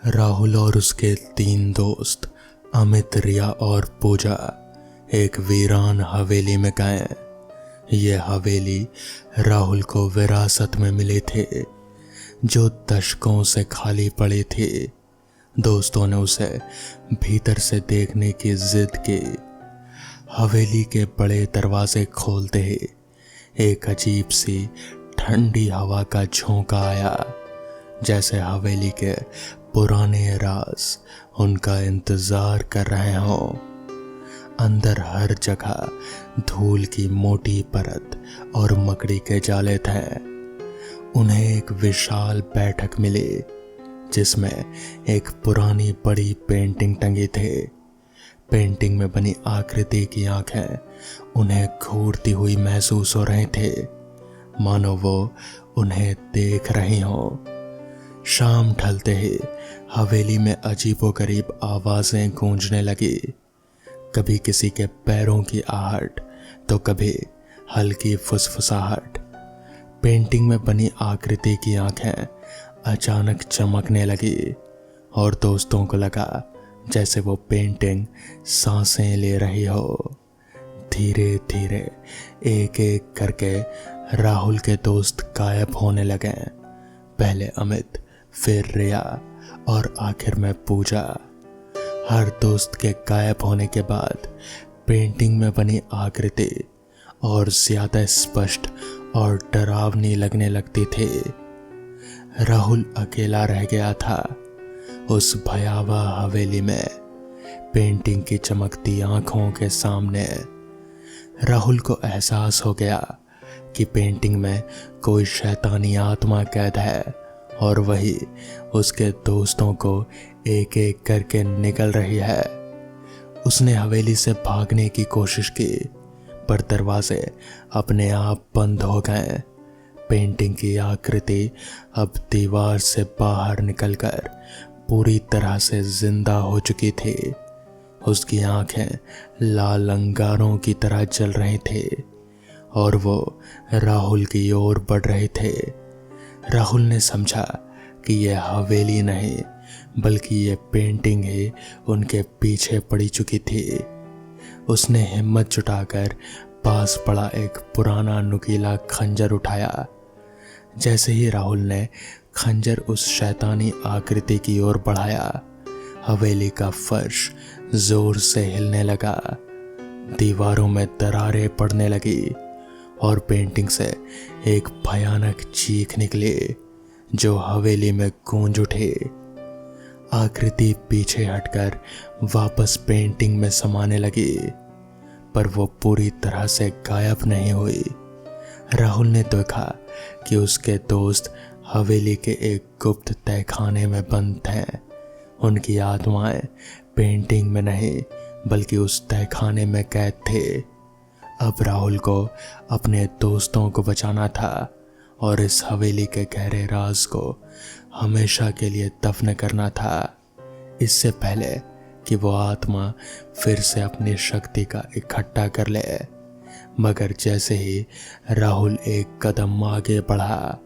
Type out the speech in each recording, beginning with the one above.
राहुल और उसके 3 दोस्त अमित, रिया और पूजा एक वीरान हवेली में गए। ये हवेली राहुल को विरासत में मिली थी, जो दशकों से खाली पड़ी थी। दोस्तों ने उसे भीतर से देखने की जिद की। हवेली के बड़े दरवाजे खोलते ही एक अजीब सी ठंडी हवा का झोंका आया, जैसे हवेली के पुराने राज उनका इंतजार कर रहे हों। अंदर हर जगह धूल की मोटी परत और मकड़ी के जाले थे। उन्हें एक विशाल बैठक मिली, जिसमें एक पुरानी बड़ी पेंटिंग टंगी थी। पेंटिंग में बनी आकृति की आंखें उन्हें घूरती हुई महसूस हो रही थी, मानो वो उन्हें देख रही हों। शाम ढलते ही हवेली में अजीबोगरीब आवाजें गूंजने लगी, कभी किसी के पैरों की आहट तो कभी हल्की फुसफुसाहट। पेंटिंग में बनी आकृति की आंखें अचानक चमकने लगी और दोस्तों को लगा जैसे वो पेंटिंग सांसें ले रही हो। धीरे धीरे एक एक करके राहुल के दोस्त गायब होने लगे। पहले अमित, फिर रिया और आखिर में पूजा। हर दोस्त के गायब होने के बाद पेंटिंग में बनी आकृति और ज्यादा स्पष्ट और डरावनी लगने लगती थी। राहुल अकेला रह गया था उस भयावह हवेली में, पेंटिंग की चमकती आंखों के सामने। राहुल को एहसास हो गया कि पेंटिंग में कोई शैतानी आत्मा कैद है और वही उसके दोस्तों को एक एक करके निगल रही है। उसने हवेली से भागने की कोशिश की, पर दरवाजे अपने आप बंद हो गए। पेंटिंग की आकृति अब दीवार से बाहर निकलकर पूरी तरह से जिंदा हो चुकी थी। उसकी आंखें लाल अंगारों की तरह जल रही थी और वो राहुल की ओर बढ़ रहे थे। राहुल ने समझा कि यह हवेली नहीं, बल्कि ये पेंटिंग ही उनके पीछे पड़ी चुकी थी। उसने हिम्मत जुटाकर पास पड़ा एक पुराना नुकीला खंजर उठाया। जैसे ही राहुल ने खंजर उस शैतानी आकृति की ओर बढ़ाया, हवेली का फर्श जोर से हिलने लगा, दीवारों में दरारें पड़ने लगी और पेंटिंग से एक भयानक चीख निकली जो हवेली में गूंज उठी। आकृति पीछे हटकर वापस पेंटिंग में समाने लगी, पर वो पूरी तरह से गायब नहीं हुई। राहुल ने देखा कि उसके दोस्त हवेली के एक गुप्त तहखाने में बंद थे। उनकी आत्माएं पेंटिंग में नहीं, बल्कि उस तहखाने में कैद थे। अब राहुल को अपने दोस्तों को बचाना था और इस हवेली के गहरे राज को हमेशा के लिए दफन करना था, इससे पहले कि वो आत्मा फिर से अपनी शक्ति का इकट्ठा कर ले। मगर जैसे ही राहुल एक कदम आगे बढ़ा,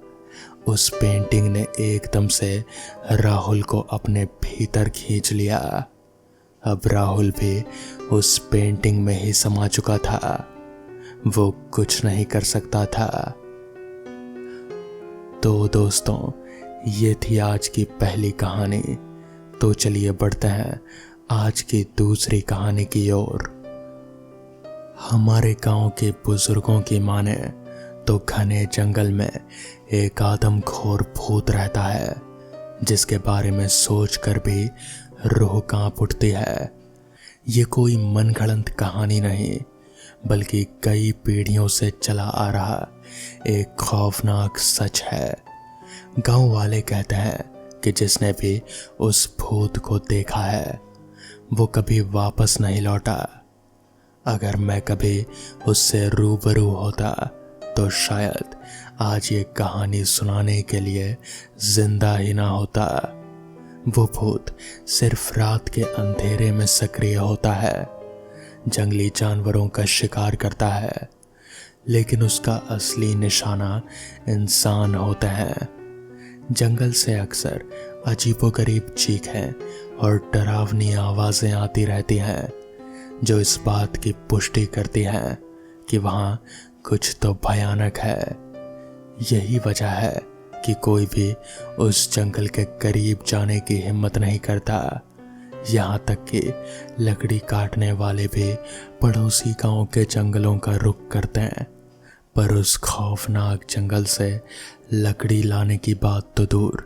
उस पेंटिंग ने एकदम से राहुल को अपने भीतर खींच लिया। अब राहुल भी उस पेंटिंग में ही समा चुका था। वो कुछ नहीं कर सकता था। तो दोस्तों, ये थी आज की पहली कहानी। तो चलिए बढ़ते हैं आज की दूसरी कहानी की ओर। हमारे गांव के बुजुर्गों की माने तो घने जंगल में एक आदमखोर भूत रहता है, जिसके बारे में सोचकर भी रूह कांप उठती है। ये कोई मनगढ़ंत कहानी नहीं, बल्कि कई पीढ़ियों से चला आ रहा एक खौफनाक सच है। गांव वाले कहते हैं कि जिसने भी उस भूत को देखा है वो कभी वापस नहीं लौटा। अगर मैं कभी उससे रूबरू होता तो शायद आज ये कहानी सुनाने के लिए जिंदा ही ना होता। वो भूत सिर्फ रात के अंधेरे में सक्रिय होता है, जंगली जानवरों का शिकार करता है, लेकिन उसका असली निशाना इंसान होते हैं। जंगल से अक्सर अजीबोगरीब चीखें और डरावनी आवाजें आती रहती हैं, जो इस बात की पुष्टि करती हैं कि वहाँ कुछ तो भयानक है। यही वजह है कि कोई भी उस जंगल के करीब जाने की हिम्मत नहीं करता। यहाँ तक कि लकड़ी काटने वाले भी पड़ोसी गांव के जंगलों का रुख करते हैं, पर उस खौफनाक जंगल से लकड़ी लाने की बात तो दूर,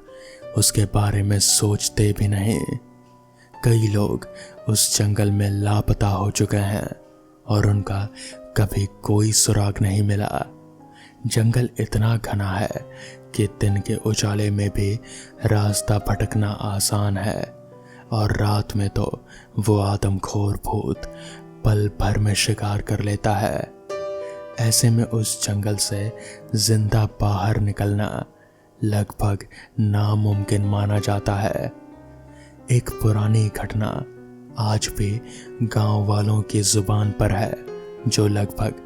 उसके बारे में सोचते भी नहीं। कई लोग उस जंगल में लापता हो चुके हैं और उनका कभी कोई सुराग नहीं मिला। जंगल इतना घना है कि दिन के उजाले में भी रास्ता भटकना आसान है, और रात में तो वो आदमखोर भूत पल भर में शिकार कर लेता है। ऐसे में उस जंगल से जिंदा बाहर निकलना लगभग नामुमकिन माना जाता है। एक पुरानी घटना आज भी गांव वालों की जुबान पर है, जो लगभग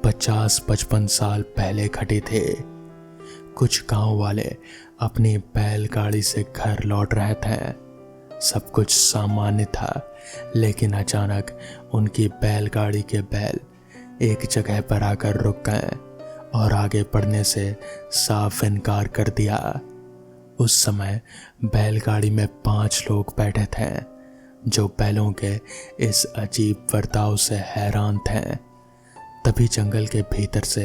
50-55 साल पहले घटी थे। कुछ गांव वाले अपनी बैलगाड़ी से घर लौट रहे थे। सब कुछ सामान्य था, लेकिन अचानक उनकी बैलगाड़ी के बैल एक जगह पर आकर रुक गए और आगे बढ़ने से साफ इनकार कर दिया। उस समय बैलगाड़ी में 5 लोग बैठे थे, जो बैलों के इस अजीब बर्ताव से हैरान थे। तभी जंगल के भीतर से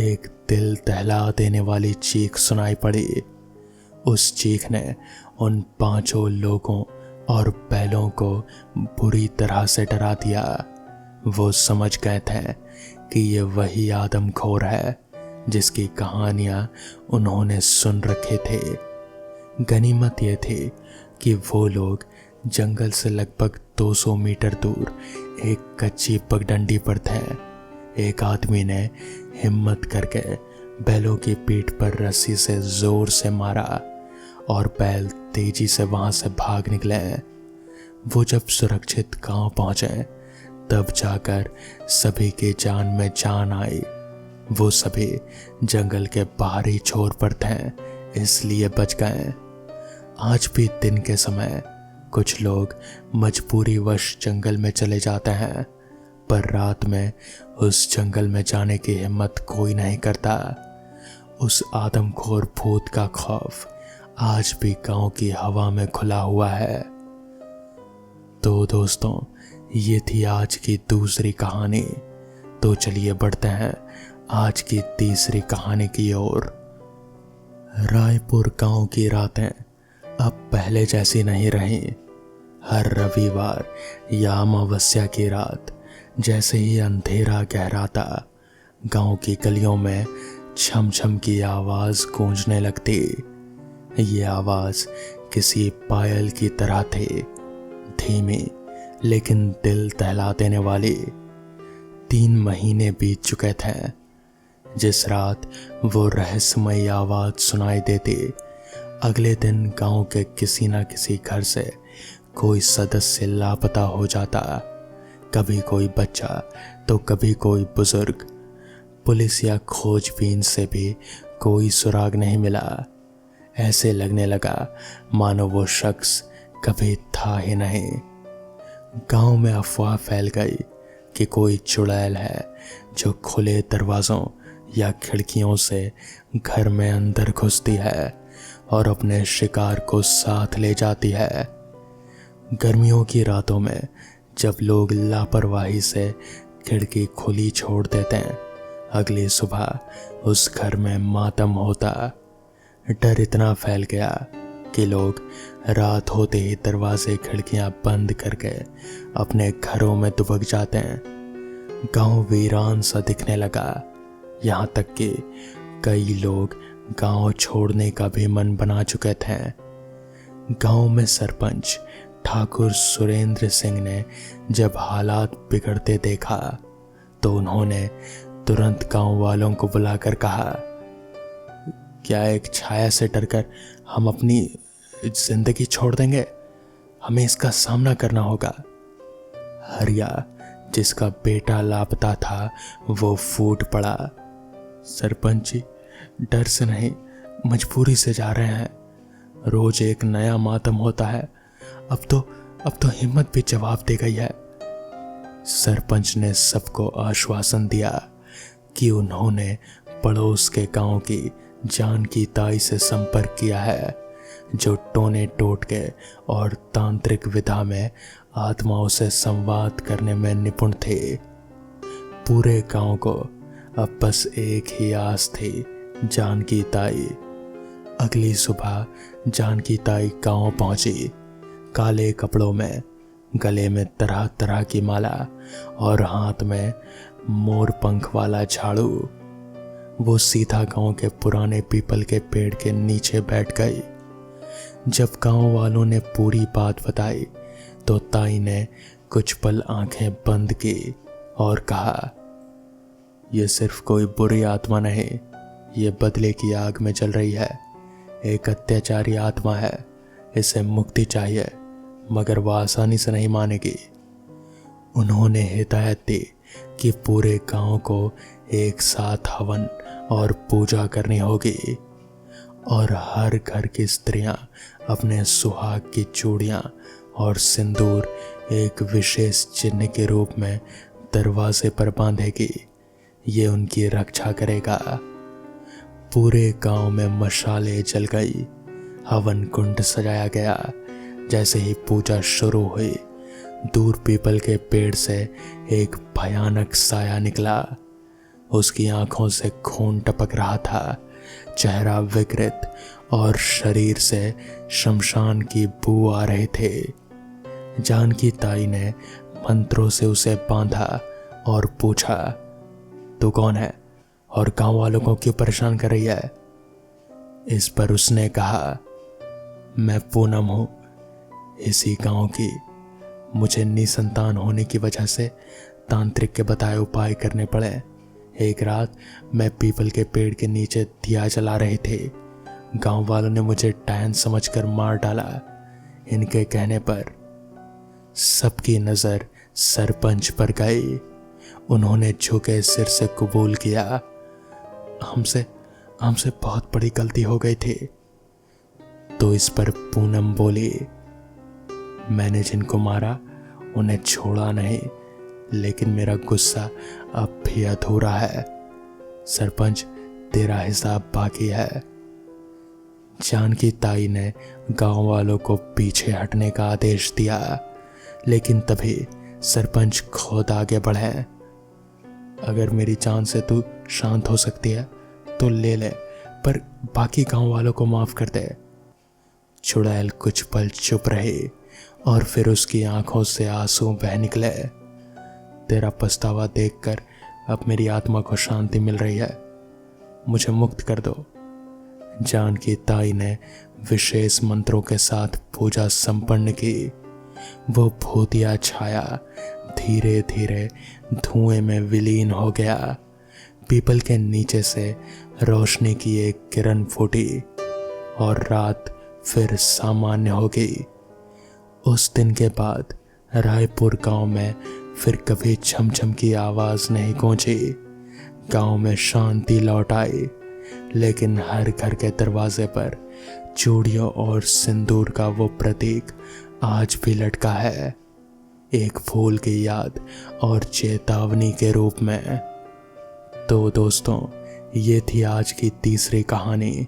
एक दिल दहला देने वाली चीख सुनाई पड़ी। उस चीख ने उन 5 लोगों और बैलों को बुरी तरह से डरा दिया। वो समझ गए थे कि ये वही आदमखोर है जिसकी कहानियां उन्होंने सुन रखे थे। गनीमत ये थी कि वो लोग जंगल से लगभग 200 मीटर दूर एक कच्ची पगडंडी पर थे। एक आदमी ने हिम्मत करके बैलों की पीठ पर रस्सी से जोर से मारा और बैल तेजी से वहां से भाग निकले। वो जब सुरक्षित गांव पहुंचे, तब जाकर सभी की जान में जान आई। वो सभी जंगल के बाहरी छोर पर थे, इसलिए बच गए। आज भी दिन के समय कुछ लोग मजबूरीवश जंगल में चले जाते हैं, पर रात में उस जंगल में जाने की हिम्मत कोई नहीं करता। उस आदमखोर भूत का खौफ आज भी गांव की हवा में खुला हुआ है। तो दोस्तों, ये थी आज की दूसरी कहानी। तो चलिए बढ़ते हैं आज की तीसरी कहानी की ओर। रायपुर गांव की रातें अब पहले जैसी नहीं रही। हर रविवार या अमावस्या की रात जैसे ही अंधेरा गहराता, गांव की गलियों में छम छम की आवाज गूंजने लगती। ये आवाज किसी पायल की तरह थी, धीमी लेकिन दिल दहला देने वाली। 3 महीने बीत चुके थे। जिस रात वो रहस्यमयी आवाज सुनाई देती, अगले दिन गांव के किसी न किसी घर से कोई सदस्य लापता हो जाता। कभी कोई बच्चा तो कभी कोई बुजुर्ग। पुलिस या खोजबीन से भी कोई सुराग नहीं मिला। ऐसे लगने लगा मानो वो शख्स कभी था ही नहीं। गांव में अफवाह फैल गई कि कोई चुड़ैल है जो खुले दरवाजों या खिड़कियों से घर में अंदर घुसती है और अपने शिकार को साथ ले जाती है। गर्मियों की रातों में जब लोग लापरवाही से खिड़की खुली छोड़ देते हैं, अगली सुबह उस घर में मातम होता। डर इतना फैल गया कि लोग रात होते ही दरवाजे खिड़कियां बंद करके अपने घरों में दुबक जाते हैं। गांव वीरान सा दिखने लगा, यहाँ तक कि कई लोग गांव छोड़ने का भी मन बना चुके थे। गांव में सरपंच ठाकुर सुरेंद्र सिंह ने जब हालात बिगड़ते देखा, तो उन्होंने तुरंत गांव वालों को बुलाकर कहा, क्या एक छाया से डरकर हम अपनी जिंदगी छोड़ देंगे? हमें इसका सामना करना होगा। हरिया, जिसका बेटा लापता था, वो फूट पड़ा। सरपंच जी, डर से नहीं, मजबूरी से जा रहे हैं। रोज एक नया मातम होता है। अब तो हिम्मत भी जवाब दे गई है। सरपंच ने सबको आश्वासन दिया कि उन्होंने पड़ोस के गांव की जानकी ताई से संपर्क किया है, जो टोने टोटके और तांत्रिक विधा में आत्माओं से संवाद करने में निपुण थे। पूरे गांव को अब बस एक ही आस थी, जानकी ताई। अगली सुबह जानकी ताई गांव पहुंची, काले कपड़ों में, गले में तरह तरह की माला और हाथ में मोर पंख वाला झाड़ू। वो सीधा गांव के पुराने पीपल के पेड़ के नीचे बैठ गई। जब गांव वालों ने पूरी बात बताई तो ताई ने कुछ पल आंखें बंद की और कहा, यह सिर्फ कोई बुरी आत्मा नहीं, ये बदले की आग में जल रही है। एक अत्याचारी आत्मा है, इसे मुक्ति चाहिए, मगर वह आसानी से नहीं मानेगी। उन्होंने हिदायत दी कि पूरे गांव को एक साथ हवन और पूजा करनी होगी और हर घर की स्त्रियां अपने सुहाग की चूड़ियां और सिंदूर एक विशेष चिन्ह के रूप में दरवाजे पर बांधेगी। ये उनकी रक्षा करेगा। पूरे गांव में मशालें जल गई, हवन कुंड सजाया गया। जैसे ही पूजा शुरू हुई, दूर पीपल के पेड़ से एक भयानक साया निकला। उसकी आंखों से खून टपक रहा था, चेहरा विकृत और शरीर से शमशान की बू आ रहे थे। जानकी ताई ने मंत्रों से उसे बांधा और पूछा, तू कौन है और गांव वालों को क्यों परेशान कर रही है? इस पर उसने कहा, मैं पूनम हूं, इसी गांव की। मुझे निसंतान होने की वजह से तांत्रिक के बताए उपाय करने पड़े। एक रात मैं पीपल के पेड़ के नीचे दिया जला रहे थे। गांव वालों ने मुझे डायन समझकर मार डाला। इनके कहने पर सबकी नजर सरपंच पर गई। उन्होंने झुके सिर से कबूल किया, हमसे बहुत बड़ी गलती हो गई थी। तो इस पर पूनम बोली, मैंने जिनको मारा उन्हें छोड़ा नहीं, लेकिन मेरा गुस्सा अब भी अधूरा है। सरपंच, तेरा हिसाब बाकी है। जानकी ताई ने गांव वालों को पीछे हटने का आदेश दिया, लेकिन तभी सरपंच खुद आगे बढ़े। अगर मेरी जान से तू शांत हो सकती है तो ले ले, पर बाकी गांव वालों को माफ कर दे। चुड़ैल कुछ पल चुप रही और फिर उसकी आंखों से आंसू बह निकले। तेरा पछतावा देखकर अब मेरी आत्मा को शांति मिल रही है, मुझे मुक्त कर दो। जानकी ताई ने विशेष मंत्रों के साथ पूजा संपन्न की। वो भूतिया छाया धीरे धीरे धुएं में विलीन हो गया। पीपल के नीचे से रोशनी की एक किरण फूटी और रात फिर सामान्य हो गई। उस दिन के बाद रायपुर गांव में फिर कभी छमछम की आवाज नहीं गूंजी। गांव में शांति लौट आई, लेकिन हर घर के दरवाजे पर चूड़ियों और सिंदूर का वो प्रतीक आज भी लटका है, एक फूल की याद और चेतावनी के रूप में। तो दोस्तों, ये थी आज की तीसरी कहानी।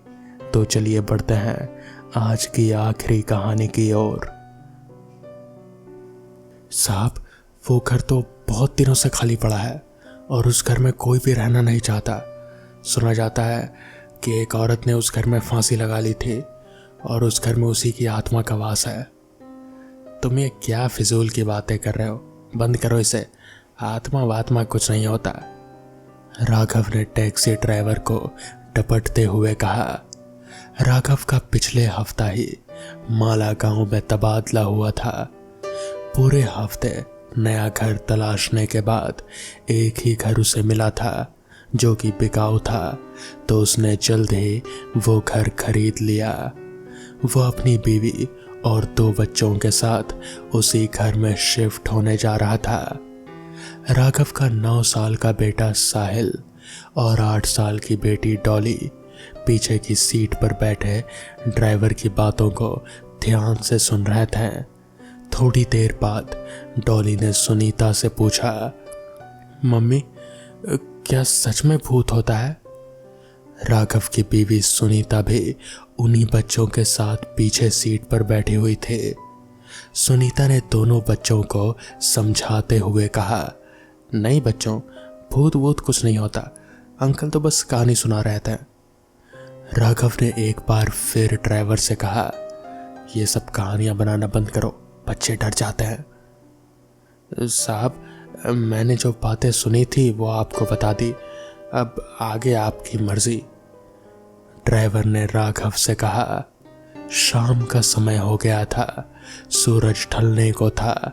तो चलिए बढ़ते हैं आज की आखिरी कहानी की ओर। साहब, वो घर तो बहुत दिनों से खाली पड़ा है और उस घर में कोई भी रहना नहीं चाहता। सुना जाता है कि एक औरत ने उस घर में फांसी लगा ली थी और उस घर में उसी की आत्मा का वास है। तुम ये क्या फिजूल की बातें कर रहे हो? बंद करो इसे। आत्मा वात्मा कुछ नहीं होता। राघव ने टैक्सी ड्राइवर को डपटते हुए कहा। राघव का पिछले हफ्ता ही माला गांव में तबादला हुआ था। पूरे हफ्ते नया घर तलाशने के बाद एक ही घर उसे मिला था जो कि बिकाऊ था, तो उसने जल्द ही वो घर खरीद लिया। वो अपनी बीवी और 2 बच्चों के साथ उसी घर में शिफ्ट होने जा रहा था। राघव का 9 साल का बेटा साहिल और 8 साल की बेटी डॉली पीछे की सीट पर बैठे ड्राइवर की बातों को ध्यान से सुन रहे थे। थोड़ी देर बाद डॉली ने सुनीता से पूछा, मम्मी क्या सच में भूत होता है? राघव की बीवी सुनीता भी उन्हीं बच्चों के साथ पीछे सीट पर बैठी हुई थी। सुनीता ने दोनों बच्चों को समझाते हुए कहा, नहीं बच्चों, भूत वूत कुछ नहीं होता, अंकल तो बस कहानी सुना रहे थे। राघव ने एक बार फिर ड्राइवर से कहा, ये सब कहानियां बनाना बंद करो, बच्चे डर जाते हैं। साहब, मैंने जो बातें सुनी थी वो आपको बता दी, अब आगे आपकी मर्जी। ड्राइवर ने राघव से कहा। शाम का समय हो गया था, सूरज ढलने को था,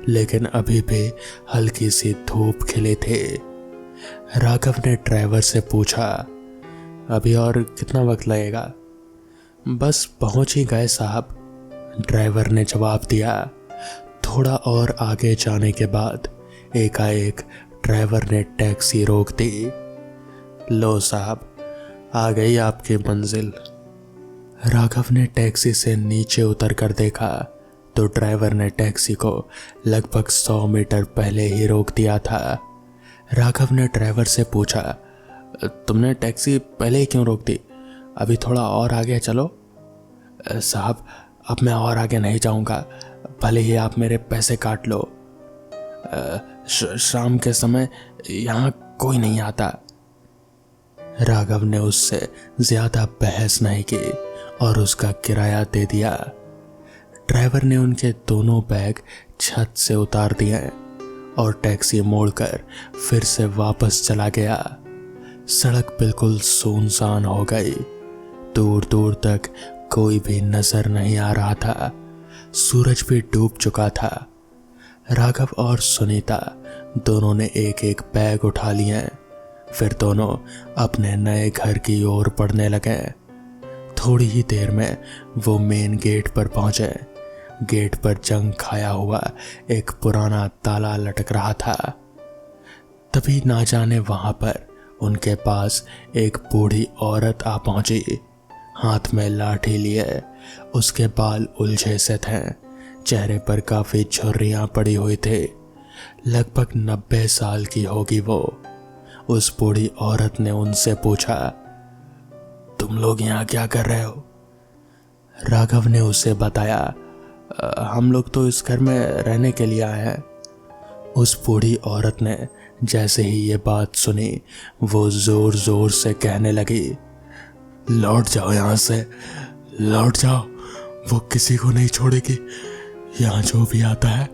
लेकिन अभी भी हल्की सी धूप खिले थे। राघव ने ड्राइवर से पूछा, अभी और कितना वक्त लगेगा? बस पहुंच ही गए साहब, ड्राइवर ने जवाब दिया। थोड़ा और आगे जाने के बाद एकाएक ड्राइवर ने टैक्सी रोक दी। लो साहब, आ गई आपकी मंजिल। राघव ने टैक्सी से नीचे उतर कर देखा तो ड्राइवर ने टैक्सी को लगभग 100 मीटर पहले ही रोक दिया था। राघव ने ड्राइवर से पूछा, तुमने टैक्सी पहले ही क्यों रोक दी? अभी थोड़ा और आगे चलो। साहब, अब मैं और आगे नहीं जाऊंगा, भले ही आप मेरे पैसे काट लो। शाम के समय यहाँ कोई नहीं आता। राघव ने उससे ज्यादा बहस नहीं की और उसका किराया दे दिया। ड्राइवर ने उनके दोनों बैग छत से उतार दिए और टैक्सी मोड़कर फिर से वापस चला गया। सड़क बिल्कुल सुनसान हो गई, दूर दूर तक कोई भी नजर नहीं आ रहा था। सूरज भी डूब चुका था। राघव और सुनीता दोनों ने एक एक बैग उठा लिए, फिर दोनों अपने नए घर की ओर बढ़ने लगे। थोड़ी ही देर में वो मेन गेट पर पहुंचे। गेट पर जंग खाया हुआ एक पुराना ताला लटक रहा था। तभी ना जाने वहां पर उनके पास एक बूढ़ी औरत आ पहुंची, हाथ में लाठी लिए। उसके बाल उलझे से थे, चेहरे पर काफी झुर्रियां पड़ी हुई थे। लगभग 90 साल की होगी वो। उस बूढ़ी औरत ने उनसे पूछा, तुम लोग यहाँ क्या कर रहे हो? राघव ने उसे बताया, हम लोग तो इस घर में रहने के लिए आए हैं। उस बूढ़ी औरत ने जैसे ही ये बात सुनी, वो जोर जोर से कहने लगी, लौट जाओ यहाँ से, लौट जाओ, वो किसी को नहीं छोड़ेगी। यहाँ जो भी आता है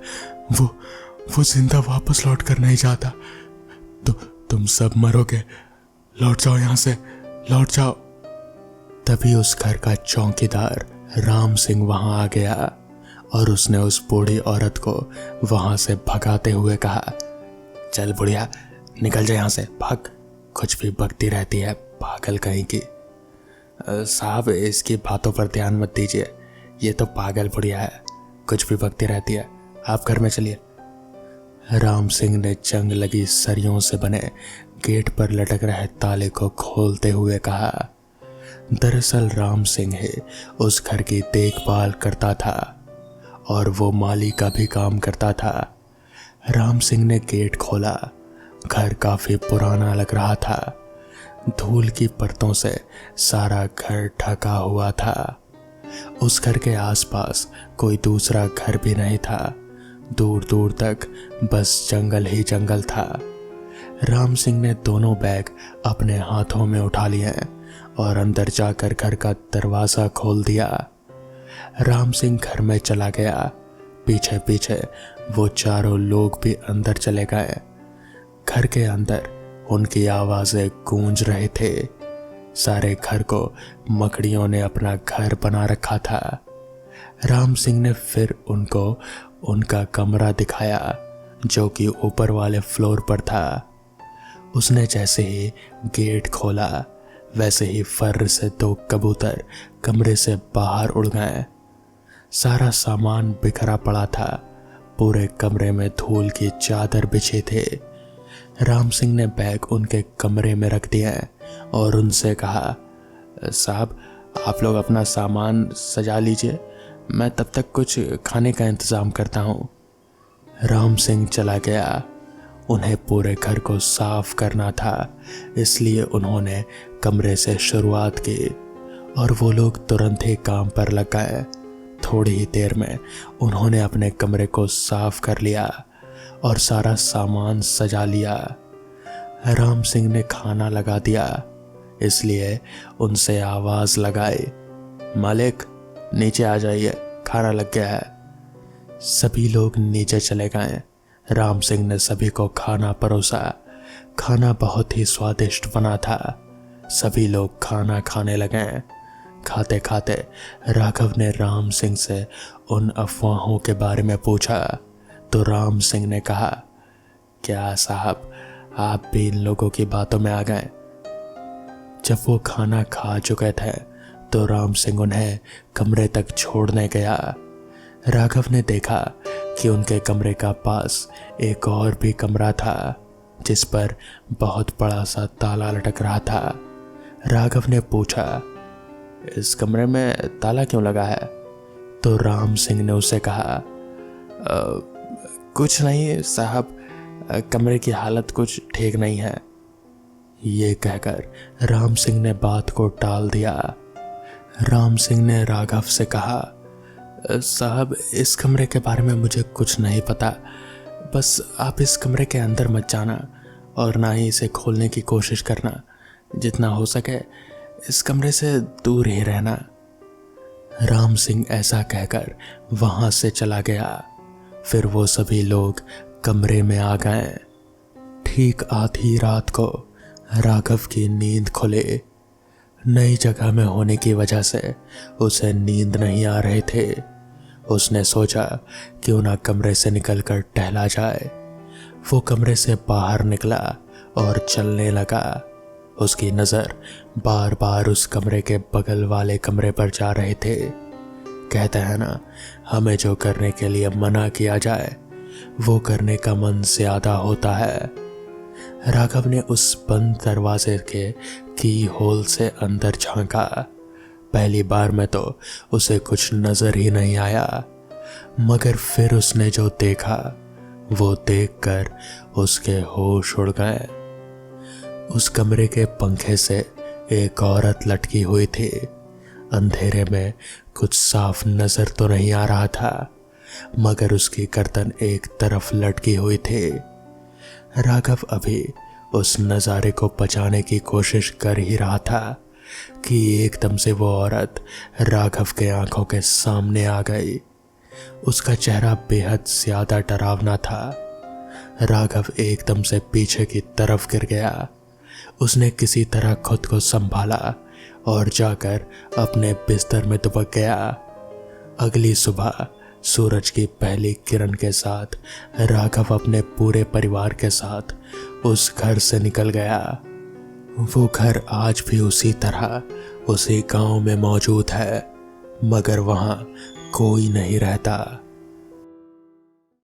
वो जिंदा वापस लौट कर नहीं जाता। तो तुम सब मरोगे, लौट जाओ यहाँ से, लौट जाओ। तभी उस घर का चौकीदार राम सिंह वहां आ गया और उसने उस बूढ़ी औरत को वहां से भगाते हुए कहा, चल बुढ़िया, निकल जा यहाँ से, भाग, कुछ भी बकती रहती है, पागल कहीं की। साहब, इसकी बातों पर ध्यान मत दीजिए, ये तो पागल बुढ़िया है, कुछ भी बकती रहती है, आप घर में चलिए। राम सिंह ने जंग लगी सरियों से बने गेट पर लटक रहे ताले को खोलते हुए कहा। दरअसल राम सिंह ही उस घर की देखभाल करता था और वो माली का भी काम करता था। राम सिंह ने गेट खोला। घर काफी पुराना लग रहा था। धूल की परतों से सारा घर ढका हुआ था। उस घर के आसपास कोई दूसरा घर भी नहीं था। दूर दूर तक बस जंगल ही जंगल था। राम सिंह ने दोनों बैग अपने हाथों में उठा लिए और अंदर जाकर घर का दरवाजा खोल दिया। राम सिंह घर में चला गया। पीछे पीछे वो चारों लोग भी अंदर चले गए। घर के अंदर उनकी आवाजें गूंज रहे थे। सारे घर को मकड़ियों ने अपना घर बना रखा था। राम सिंह ने फिर उनको उनका कमरा दिखाया जो कि ऊपर वाले फ्लोर पर था। उसने जैसे ही गेट खोला वैसे ही फर्र से 2 कबूतर कमरे से बाहर उड़ गए। सारा सामान बिखरा पड़ा था। पूरे कमरे में धूल की चादर बिछे थे। राम सिंह ने बैग उनके कमरे में रख दिया और उनसे कहा, साहब, आप लोग अपना सामान सजा लीजिए, मैं तब तक कुछ खाने का इंतज़ाम करता हूँ। राम सिंह चला गया। उन्हें पूरे घर को साफ करना था, इसलिए उन्होंने कमरे से शुरुआत की और वो लोग तुरंत ही काम पर लग गए। थोड़ी ही देर में उन्होंने अपने कमरे को साफ कर लिया और सारा सामान सजा लिया। राम सिंह ने खाना लगा दिया, इसलिए उनसे आवाज़ लगाई, मालिक नीचे आ जाइए, खाना लग गया है। सभी लोग नीचे चले गए। राम सिंह ने सभी को खाना परोसा। खाना बहुत ही स्वादिष्ट बना था। सभी लोग खाना खाने लगे। खाते खाते राघव ने राम सिंह से उन अफवाहों के बारे में पूछा तो राम सिंह ने कहा, क्या साहब, आप भी इन लोगों की बातों में आ गए? जब वो खाना खा चुके थे तो राम सिंह उन्हें कमरे तक छोड़ने गया। राघव ने देखा कि उनके कमरे का पास एक और भी कमरा था जिस पर बहुत बड़ा सा ताला लटक रहा था। राघव ने पूछा, इस कमरे में ताला क्यों लगा है? तो राम सिंह ने उसे कहा, कुछ नहीं साहब, कमरे की हालत कुछ ठीक नहीं है। ये कहकर राम सिंह ने बात को टाल दिया। राम सिंह ने राघव से कहा, साहब, इस कमरे के बारे में मुझे कुछ नहीं पता, बस आप इस कमरे के अंदर मत जाना और ना ही इसे खोलने की कोशिश करना। जितना हो सके इस कमरे से दूर ही रहना। राम सिंह ऐसा कहकर वहां से चला गया। फिर वो सभी लोग कमरे में आ गए। ठीक आधी रात को राघव की नींद खुली। नई जगह में होने की वजह से उसे नींद नहीं आ रहे थे। उसने सोचा क्यों ना कमरे से निकलकर टहला जाए। वो कमरे से बाहर निकला और चलने लगा। उसकी नज़र बार बार उस कमरे के बगल वाले कमरे पर जा रहे थे। कहते हैं ना, हमें जो करने के लिए मना किया जाए वो करने का मन ज्यादा होता है। राघव ने उस बंद दरवाजे के की होल से अंदर झांका। पहली बार में तो उसे कुछ नजर ही नहीं आया, मगर फिर उसने जो देखा वो देखकर उसके होश उड़ गए। उस कमरे के पंखे से एक औरत लटकी हुई थी। अंधेरे में कुछ साफ नजर तो नहीं आ रहा था, मगर उसकी गर्दन एक तरफ लटकी हुई थी। राघव अभी उस नज़ारे को बचाने की कोशिश कर ही रहा था कि एकदम से वो औरत राघव के आंखों के सामने आ गई। उसका चेहरा बेहद ज्यादा डरावना था। राघव एकदम से पीछे की तरफ गिर गया। उसने किसी तरह खुद को संभाला और जाकर अपने बिस्तर में दुबक गया। अगली सुबह सूरज की पहली किरण के साथ राघव अपने पूरे परिवार के साथ उस घर से निकल गया। वो घर आज भी उसी तरह उसी गांव में मौजूद है, मगर वहां कोई नहीं रहता।